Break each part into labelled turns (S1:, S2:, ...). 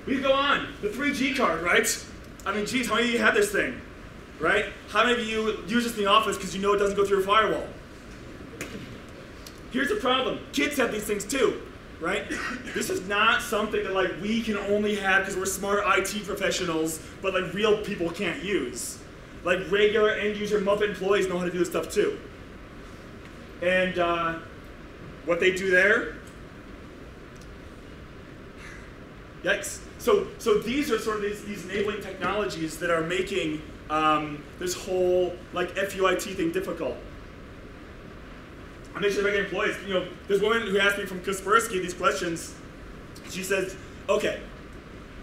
S1: We go on. The 3G card, right? I mean, geez, how many of you have this thing? Right? How many of you use this in the office because you know it doesn't go through a firewall? Here's the problem. Kids have these things too, right? This is not something that like we can only have because we're smart IT professionals, but like real people can't use. Like regular end user Muppet employees know how to do this stuff too. And what they do there, yikes. So these are sort of these enabling technologies that are making this whole like FUIT thing difficult. I mentioned regular employees. You know, there's a woman who asked me from Kaspersky these questions. She says, okay,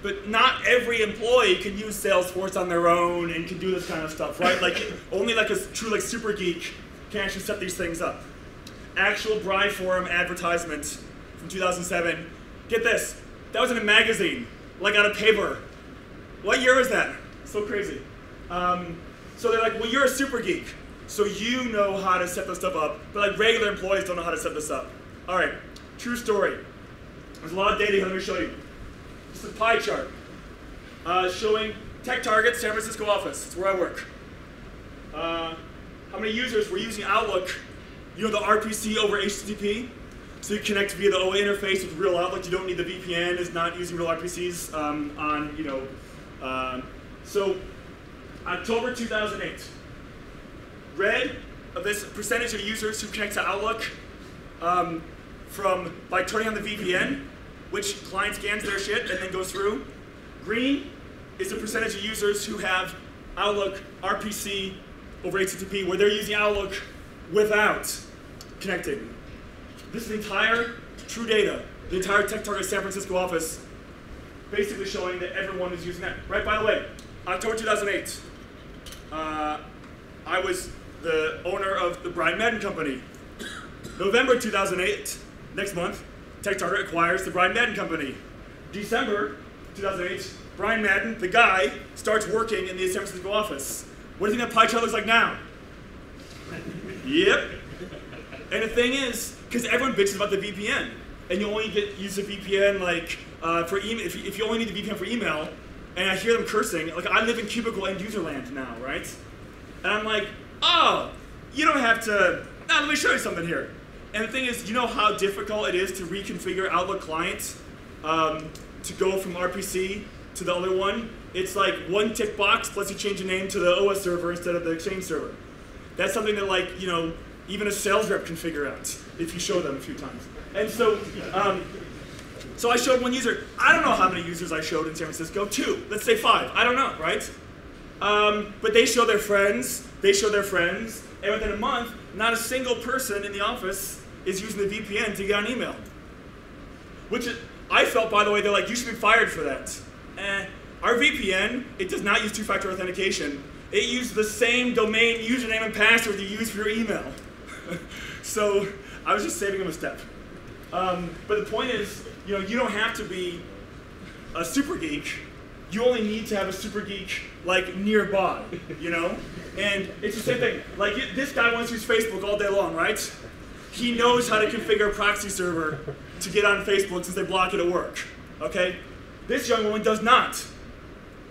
S1: but not every employee can use Salesforce on their own and can do this kind of stuff, right? Like only like a true like super geek can actually set these things up. Actual Bri Forum advertisement from 2007. Get this, that was in a magazine, like on a paper. What year was that? So crazy. So they're like, well, you're a super geek, so you know how to set this stuff up, but like regular employees don't know how to set this up. All right, true story. There's a lot of data here, let me show you. This is a pie chart showing TechTarget San Francisco office. It's where I work. How many users were using Outlook? You know the RPC over HTTP? So you connect via the OA interface with real Outlook. You don't need the VPN. It's not using real RPCs on, you know. So October 2008. Red of this percentage of users who connect to Outlook by turning on the VPN, which client scans their shit and then goes through. Green is the percentage of users who have Outlook RPC over HTTP, where they're using Outlook without connecting. This is the entire true data, the entire TechTarget San Francisco office, basically showing that everyone is using that. Right, by the way, October 2008, I was the owner of the Madden company. November 2008, next month, TechTarget acquires the Madden company. December 2008, Brian Madden, the guy, starts working in the San Francisco office. What do you think that pie chart looks like now? Yep. And the thing is, because everyone bitches about the VPN, and you only use the VPN like for email. If you only need the VPN for email, and I hear them cursing, like I live in cubicle end user land now, right? And I'm like, oh, you don't have to. Now let me show you something here. And the thing is, you know how difficult it is to reconfigure Outlook client to go from RPC to the other one? It's like one tick box plus you change the name to the OS server instead of the Exchange server. That's something that, like, you know, even a sales rep can figure out if you show them a few times. And so, so I showed one user. I don't know how many users I showed in San Francisco. 2, let's say 5. I don't know, right? But they show their friends. They show their friends. And within a month, not a single person in the office is using the VPN to get on email. Which I felt, by the way, they're like, you should be fired for that. Our VPN, it does not use two-factor authentication. It uses the same domain username and password you use for your email. So I was just saving them a step. But the point is, you know, you don't have to be a super geek. You only need to have a super geek like nearby, you know? And it's the same thing. Like this guy wants to use Facebook all day long, right? He knows how to configure a proxy server to get on Facebook since they block it at work, okay? This young woman does not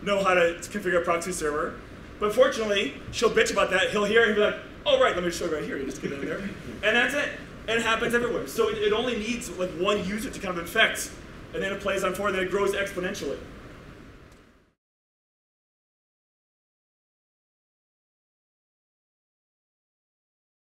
S1: know how to configure a proxy server, but fortunately, she'll bitch about that. He'll hear it and be like, oh right, let me show you right here. You just get in there. And that's it. And it happens everywhere. So it only needs like one user to kind of infect, and then it plays on forward, and then it grows exponentially.